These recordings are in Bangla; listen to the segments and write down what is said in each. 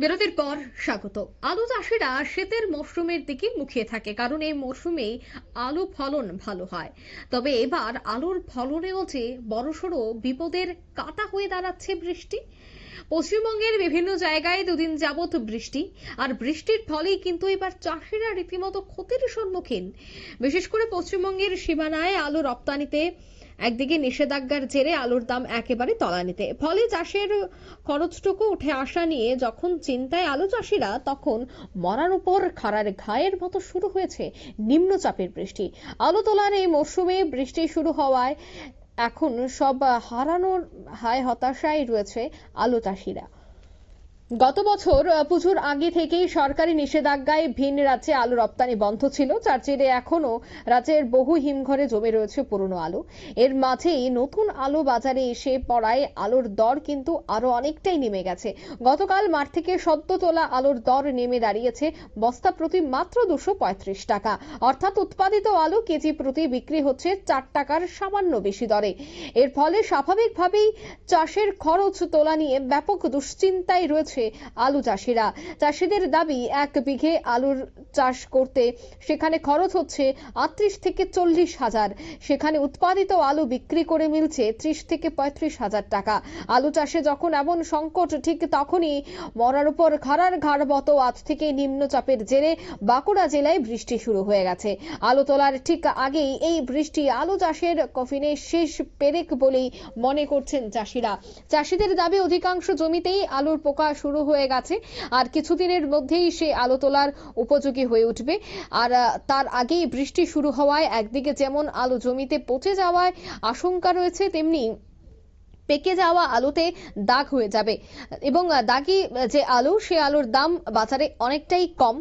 বিরতির পর স্বাগত। আলু চাষিরা শীতের মরশুমের দিকে মুখিয়ে থাকে, কারণ এই মরশুমে আলু ফলন ভালো হয়। তবে এবার আলুর ফলনেও যে বড়সড় বিপদের কাঁটা হয়ে দাঁড়াচ্ছে বৃষ্টি। পশ্চিমবঙ্গের বিভিন্ন জায়গায় দুদিন যাবৎ বৃষ্টি, আর বৃষ্টির ফলেই কিন্তু এবার চাষিরা রীতিমতো ক্ষতির সম্মুখীন। বিশেষ করে পশ্চিমবঙ্গের সীমানায় আলু রপ্তানিতে একদিকে নিষেধাজ্ঞার জেরে আলুর দাম একেবারে তলানিতে, ফলে চাষের খরচটুকু উঠে আসা নিয়ে যখন চিন্তায় আলু চাষিরা, তখন মরার উপর খাড়ার ঘায়ের মতো শুরু হয়েছে নিম্নচাপের বৃষ্টি। আলু তোলার এই মরশুমে বৃষ্টি শুরু হওয়ায় এখন সব হারানোর হায় হতাশায় রয়েছে আলু চাষিরা। গত বছর পুজোর আগে থেকেই সরকারি নিষেধাজ্ঞায় ভিন রাজ্যে আলু রপ্তানি বন্ধ ছিল, যার জেরে এখনো রাজ্যের বহু হিমঘরে জমে রয়েছে পুরনো আলু। এর মাঝেই নতুন আলু বাজারে এসে পড়ায় আলুর দর কিন্তু আরো অনেকটাই নেমে গেছে। গতকাল মাঠ থেকে সদ্য তোলা আলুর দর নেমে দাঁড়িয়েছে বস্তা প্রতি মাত্র 235 টাকা, অর্থাৎ উৎপাদিত আলু কেজি প্রতি বিক্রি হচ্ছে 4 টাকার সামান্য বেশি দরে। এর ফলে স্বাভাবিকভাবেই চাষের খরচ তোলা নিয়ে ব্যাপক দুশ্চিন্তায় রয়েছে আলু চাষিরা। চাষিদের দাবি, 1 বিঘে আলুর চাষ করতে সেখানে খরচ হচ্ছে 38 থেকে 40 হাজার, সেখানে উৎপাদিত আলু বিক্রি করে মিলছে 30 থেকে 35 হাজার টাকা। আলু চাষে যখন এমন সংকট, ঠিক তখনই মরার উপর খাড়ার ঘাড় মতো আজ থেকে নিম্নচাপের জেরে বাঁকুড়া জেলায় বৃষ্টি শুরু হয়ে গেছে। আলু তোলার ঠিক আগেই এই বৃষ্টি আলু চাষের কফিনে শেষ পেরেক বলেই মনে করছেন চাষিরা। চাষিদের দাবি, অধিকাংশ জমিতেই আলুর পোকা শুরু হয়ে গেছে, আর কিছুদিনের মধ্যেই সে আলু তোলার উপযোগী হয়ে উঠবে। আর তার আগেই বৃষ্টি শুরু হওয়ায় একদিকে যেমন আলু জমিতে পচে যাওয়ার আশঙ্কা রয়েছে, তেমনি পেকে যাওয়া আলুতে দাগ হয়ে যাবে, এবং দাগি যে আলু, সে আলুর দাম বাজারে অনেকটাই কম,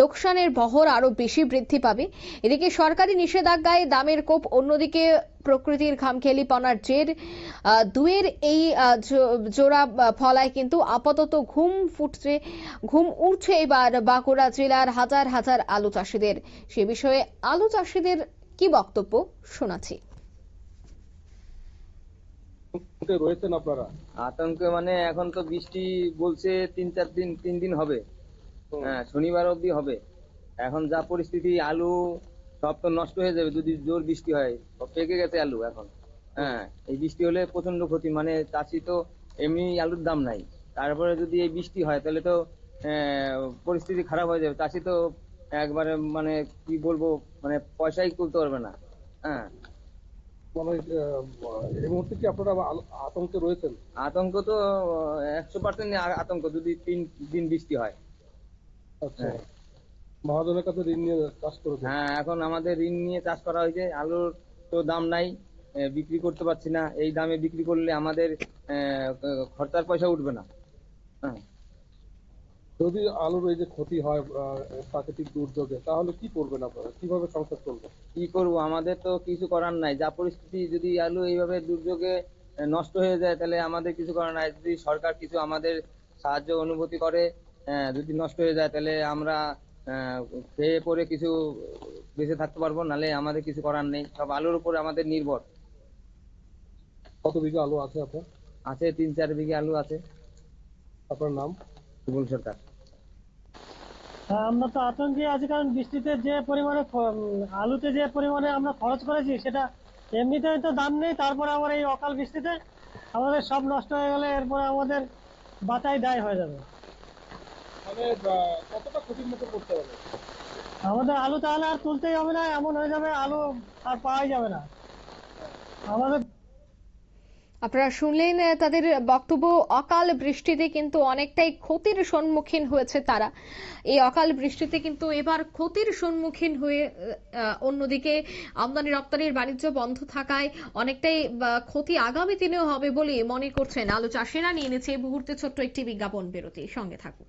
লোকসানের বহর আরো বেশি বৃদ্ধি পাবে। এদিকে সরকারি নিষেধাজ্ঞায় দামের কোপ, অন্যদিকে প্রকৃতির খামখেয়ালিপনার জের, দুয়ের এই জোড়া ফলায় কিন্তু আপাতত ঘুম উঠছে এবার বাঁকুড়া জেলার হাজার হাজার আলু চাষিদের। সে বিষয়ে আলু চাষিদের কি বক্তব্য শোনাচ্ছি। রয়েছেন আপনারা? আতঙ্কে মানে এখন তো বৃষ্টি বলছে 3 দিন হবে। হ্যাঁ, শনিবার অবধি হবে। এখন যা পরিস্থিতি, আলু সব তো নষ্ট হয়ে যাবে যদি জোর বৃষ্টি হয়। সব পেকে গেছে আলু এখন। হ্যাঁ, এই বৃষ্টি হলে প্রচন্ড ক্ষতি, মানে চাষি তো এমনি আলুর দাম নাই, তারপরে যদি এই বৃষ্টি হয় তাহলে তো পরিস্থিতি খারাপ হয়ে যাবে। চাষি তো একবারে মানে কি বলবো, মানে পয়সাই তুলতে পারবে না। হ্যাঁ, মানে এই মুহূর্তে কি আপনারা আতঙ্কে রয়েছেন? আতঙ্ক তো 100% আতঙ্ক যদি 3 দিন বৃষ্টি হয়। আচ্ছা, হ্যাঁ। মহাজনের কাছে ঋণ নিয়ে চাষ করেছেন? হ্যাঁ, এখন আমাদের ঋণ নিয়ে চাষ করা হয়েছে। আলুর তো দাম নাই, বিক্রি করতে পারছি না। এই দামে বিক্রি করলে আমাদের খরচার পয়সা উঠবে না। হ্যাঁ, যদি আলুর এই যে ক্ষতি হয় প্রাকৃতিক দুর্যোগে, তাহলে কি করবেন আপনারা? কিভাবে সংসার চলবে? কি করব, আমাদের তো কিছু করার নাই। যা পরিস্থিতি, যদি আলু এইভাবে দুর্যোগে নষ্ট হয়ে যায় তাহলে আমাদের কিছু করার নাই। যদি সরকার কিছু আমাদের সাহায্য অনুভূতি করে, যদি নষ্ট হয়ে যায় তাহলে আমরা আহ, খেয়ে পরে কিছু বেঁচে থাকতে পারবো, নাহলে আমাদের কিছু করার নেই। সব আলুর উপরে আমাদের নির্ভর। কত বিঘা আলু আছে আপনার? আছে 3-4 বিঘে আলু আছে। আপনার নাম? সুবল সরকার। আমরা তো আতঙ্কে আছি, কারণ বৃষ্টিতে যে পরিমাণে আলুতে যে পরিমাণে আমরা খরচ করেছি, সেটা এমনিতেই তো দাম নেই, তারপরে আবার এই অকাল বৃষ্টিতে আমাদের সব নষ্ট হয়ে গেলে এরপরে আমাদের বাঁচাই দায় হয়ে যাবে। মানে কতটা ক্ষতির মতো করতে হবে? আমাদের আলু তাহলে আর তুলতেই হবে না, এমন হয়ে যাবে আলু আর পাওয়াই যাবে না আমাদের। আপনারা শুনলেন তাদের বক্তব্য। অকাল বৃষ্টিতে কিন্তু অনেকটাই ক্ষতির সম্মুখীন হয়েছে তারা। এই অকাল বৃষ্টিতে কিন্তু এবার ক্ষতির সম্মুখীন হয়ে, অন্যদিকে আমদানি রপ্তানির বাণিজ্য বন্ধ থাকায় অনেকটাই ক্ষতি আগামী দিনেও হবে বলে মনে করছেন আলু চাষিরা। নিয়ে নিচ্ছে এই মুহূর্তে ছোট্ট একটি বিজ্ঞাপন বিরতি, সঙ্গে থাকুন।